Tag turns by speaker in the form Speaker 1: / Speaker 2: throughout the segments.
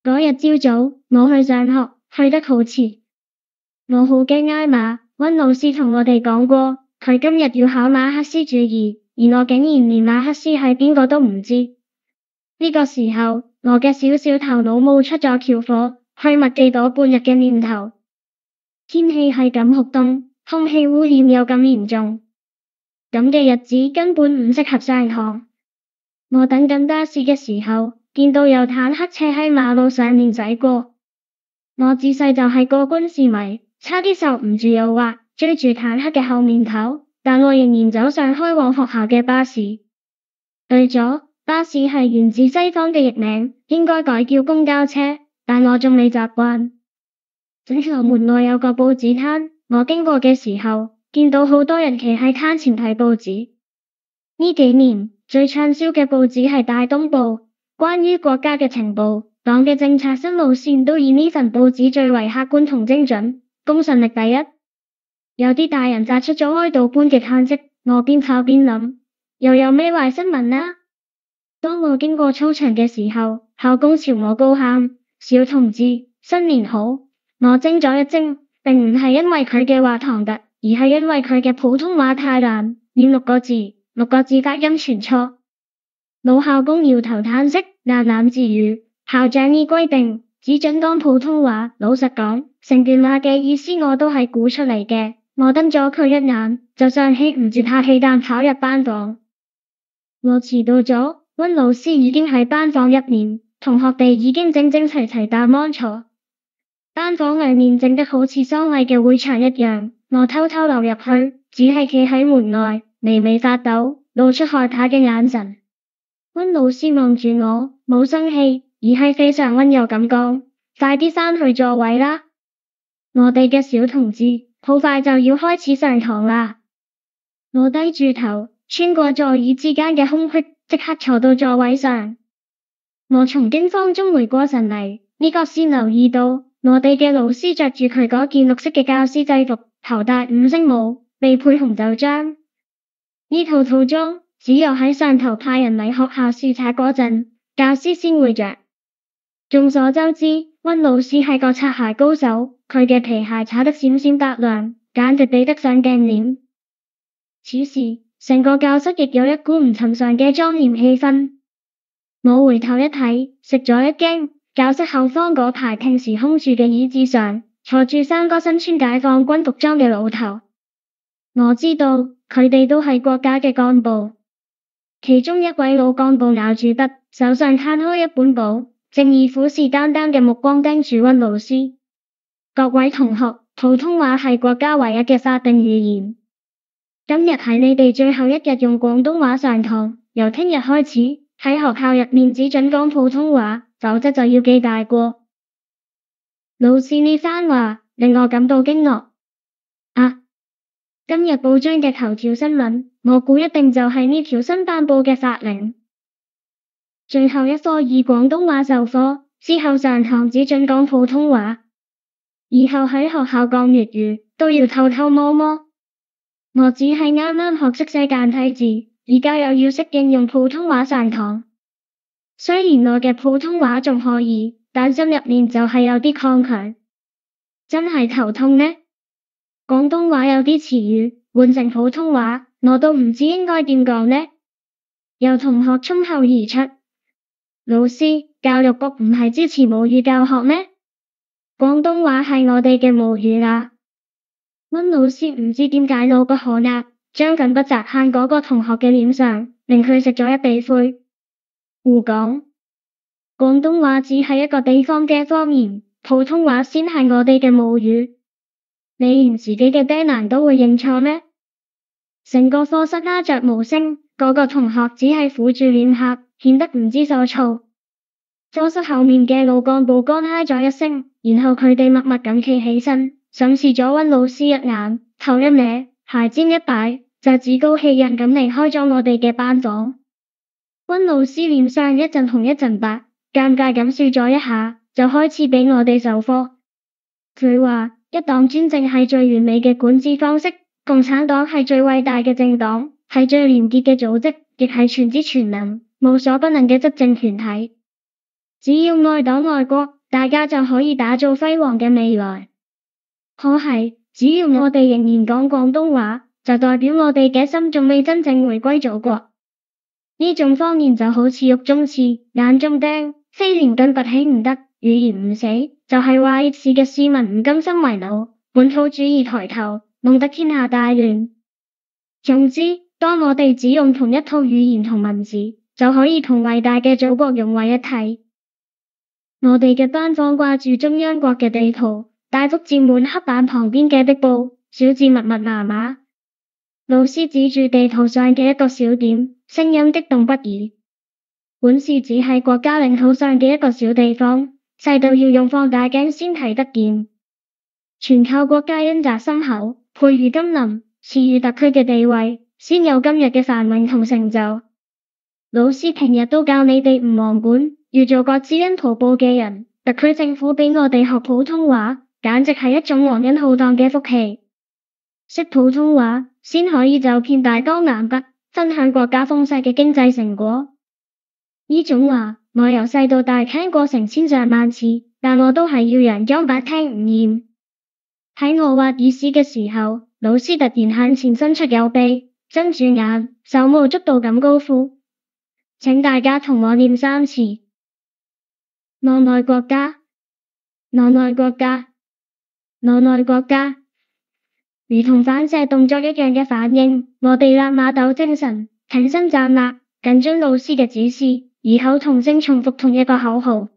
Speaker 1: 嗰日朝早，我去上學，去得好遲。我好驚挨罵，溫老師同我哋講過，佢今日要考馬克思主義，而我竟然連馬克思係邊個都唔知。呢個時候，我嘅小小頭腦冒出咗轎火，去麥記躲半日嘅念頭。天氣係咁酷凍，空氣污染又咁嚴重，咁嘅日子根本唔適合上堂。我等緊巴士嘅時候，見到有坦克車喺馬路上面駛過。我自細就係個軍事迷，差啲受唔住誘惑，追住坦克嘅後面跑，但我仍然走上開往學校嘅巴士。對咗，巴士係源自西方嘅譯名，應該改叫公交車，但我仲未習慣。整條門內有個報紙攤，我經過嘅時候，見到好多人企喺攤前睇報紙。呢幾年最暢銷嘅報紙係《大東報》，關於國家嘅情報、黨嘅政策新路線都以呢份報紙最為客觀同精準，公信力第一。有啲大人發出咗哀悼般嘅嘆息，我邊跑邊諗，又有咩壞新聞啊？當我經過操場嘅時候，校工朝我高喊：小同志，新年好！我怔咗一怔，並唔係因為佢嘅話唐突，而係因為佢嘅普通話太難，念6個字發音全錯。老校工搖頭嘆息，喃喃自語：校長已規定，只准講普通話。老實講，成段話嘅意思我都係估出嚟嘅。我瞪咗佢一眼，就上氣唔接下氣咁跑入班房。我遲到咗，溫老師已經喺班房入面，同學哋已經整整齊齊搭安坐。班房外面靜得好似喪禮嘅會場一樣，我偷偷溜入去，只係企喺門外，微微發抖，露出害怕嘅眼神。溫老師望住我，冇生氣，而係非常溫柔咁講：快啲返去座位啦！我哋嘅小同志，好快就要開始上堂啦！我低住頭，穿過座椅之間嘅空隙，即刻坐到座位上。我從驚慌中回過神嚟，呢個先留意到，我哋嘅老師着住佢嗰件綠色嘅教師制服，頭戴5星帽，鼻配紅袖章。呢套套裝只有喺上頭派人嚟學校視察嗰陣，教師先會着。眾所周知，溫老師係個擦鞋高手，佢嘅皮鞋擦得閃閃發亮，簡直比得上鏡鏈。此時，成個教室亦有一股唔尋常嘅莊嚴氣氛。我回頭一睇，食咗一驚，教室後方嗰排平時空住嘅椅子上，坐住3個身穿解放軍服裝嘅老頭。我知道，佢哋都係國家嘅幹部。其中一位老幹部咬住筆，手上攤開一本簿，正以虎視眈眈嘅目光盯住溫老師。各位同學，普通話係國家唯一嘅法定語言。今日係你哋最後一日用廣東話上堂，由聽日開始，喺學校入面只准講普通話，否則就要記大過。老師呢番話令我感到驚愕。啊！今日報章嘅頭條新聞，我估一定就係呢條新頒布嘅法令。最後一科以廣東話授課，之後上堂只准講普通話，以後喺學校講粵語都要偷偷摸摸。我只係啱啱學識寫簡體字，而家又要適應用普通話上堂。雖然我嘅普通話仲可以，但心入面就係有啲抗拒，真係頭痛呢。廣東話有啲詞語換成普通話，我都唔知應該點講呢。有同學衝口而出：老師，教育局唔係支持母語教學咩？廣東話係我哋嘅母語啊！溫老師唔知點解怒不可遏，將粉筆砸向嗰個同學嘅臉上，令佢食咗一鼻灰。胡講！廣東話只係一個地方嘅方言，普通話先係我哋嘅母語。你連自己嘅爹娘都會認錯咩？成個課室鴉雀無聲，嗰個同學只係苦住臉頰，顯得唔知所措。課室後面嘅老幹部乾嗨咗一聲，然後佢哋默默咁企起身，審視咗溫老師一眼，頭一歪，鞋尖一擺，就趾高氣揚咁離開咗我哋嘅班房。溫老師臉上一陣紅一陣白，尷尬咁笑咗一下，就開始俾我哋授課。佢話：一黨專政係最完美嘅管治方式，共產黨係最偉大嘅政黨，係最廉潔嘅組織，亦係全知全能、無所不能嘅執政團體。只要愛黨愛國，大家就可以打造輝煌嘅未來。可係，只要我哋仍然講廣東話，就代表我哋嘅心仲未真正回歸祖國。呢種謊言就好似肉中刺，眼中釘，非連根拔起唔得，語言唔死，就係話逆市嘅市民唔甘心為奴，本土主義抬頭，弄得天下大亂。總之，當我哋只用同一套語言同文字，就可以同偉大嘅祖國融為一體。我哋嘅班房掛住中央國嘅地圖，大幅佔滿黑板旁邊嘅壁布，小字密密麻麻。老師指住地圖上嘅一個小點，聲音激動不已。本是只係國家領土上嘅一個小地方，細到要用放大鏡先睇得見。全靠國家恩澤深厚，培育甘霖，賜予特區嘅地位，先有今日嘅繁榮同成就。老師平日都教你哋唔忘本，要做個知恩圖報嘅人。特區政府俾我哋學普通話，簡直係一種皇恩浩蕩嘅福氣。識普通話，先可以走遍大江南北，分享國家豐碩嘅經濟成果。呢種話，我由細到大聽過成千上萬次，但我都係要人講把聽唔厭。喺我畫意思嘅時候，老師突然向前伸出右臂，睜住眼，手舞足蹈咁高呼：請大家同我念3次。我愛國家，我愛國家，我愛國家。如同反射動作一樣嘅反應，我哋立馬抖精神，挺身站立，緊遵老師嘅指示，異口同聲重複同一個口號：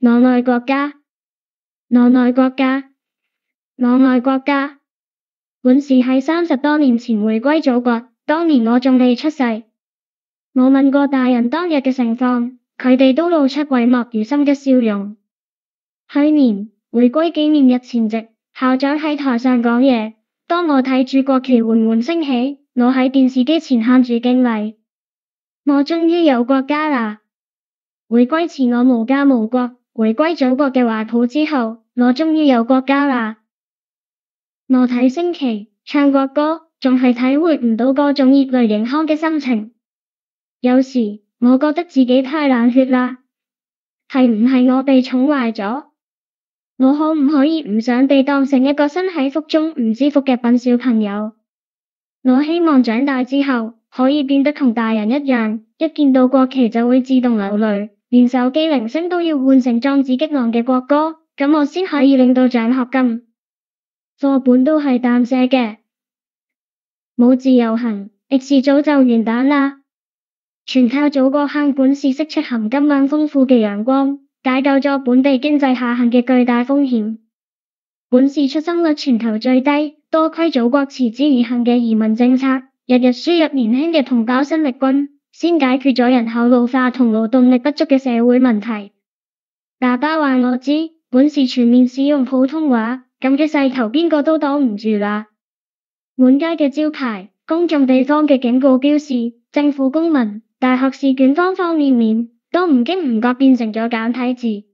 Speaker 1: 我愛國家，我愛國家，我愛國家。本是喺30多年前回歸祖國，當年我仲未出世。我問過大人當日嘅情況，佢哋都露出諱莫如深嘅笑容。去年回歸紀念日前夕，校長喺台上講嘢，當我睇住國旗緩緩升起，我喺電視機前喊住敬禮。我終於有國家啦！回歸前我無家無國，回歸祖國嘅懷抱之後，我終於有國家啦！我睇升旗，唱國歌，仲係體會唔到嗰種熱淚盈眶嘅心情。有時我覺得自己太冷血啦，係唔係我被寵壞咗？我可唔可以唔想被當成一個身喺福中唔知福嘅笨小朋友？我希望長大之後可以變得同大人一樣，一見到國旗就會自動流淚，連手機鈴聲都要換成壯志激昂嘅國歌，咁我先可以領到獎學金。課本都係淡寫嘅，冇自由行，逆市早就完蛋啦。全靠祖國夯本是釋出含金量豐富嘅陽光，解救咗本地經濟下行嘅巨大風險。本是出生率全球最低，多虧祖國持之以恆嘅移民政策，日日輸入年輕嘅同胞新力軍，先解決咗人口老化同勞動力不足嘅社會問題。爸爸話我知，本是全面使用普通話，咁嘅勢頭邊個都擋唔住啦。滿街嘅招牌，公眾地方嘅警告標示，政府公文、大學試卷方方面面，都唔經唔覺變成咗簡體字。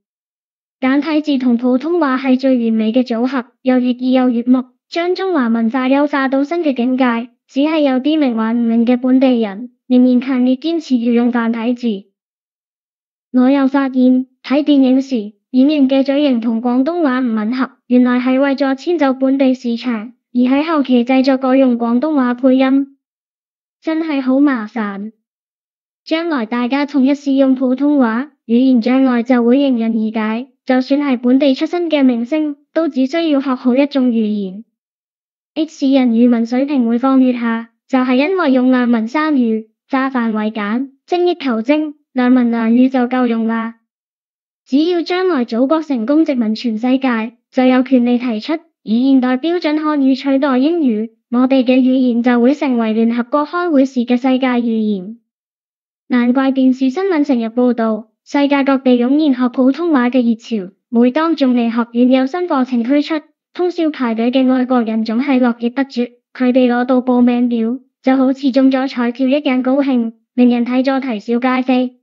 Speaker 1: 簡體字同普通話係最完美嘅組合，又悅耳又悅目，將中華文化優化到新嘅境界。只係有啲冥頑唔靈嘅本地人，仍然強烈堅持要用繁體字。我又發現，睇電影時，演員嘅嘴型同廣東話唔吻合，原來係為咗遷就本地市場，而喺後期製作改用廣東話配音，真係好麻煩。將來大家統一使用普通話，語言障礙就會迎刃而解。就算係本地出身嘅明星，都只需要學好一種語言。X 人語文水平每況愈下，就係因為用兩文三語，化繁為簡，精益求精，兩文兩語就夠用啦。只要將來祖國成功殖民全世界，就有權利提出以現代標準漢語取代英語，我哋嘅語言就會成為聯合國開會時嘅世界語言。難怪電視新聞成日報道，世界各地湧現學普通話嘅熱潮。每當仲離學院有新課程推出，通宵排隊嘅外國人總係絡繹不絕。佢哋攞到報名表，就好似中咗彩票一樣高興，令人睇咗啼笑皆非。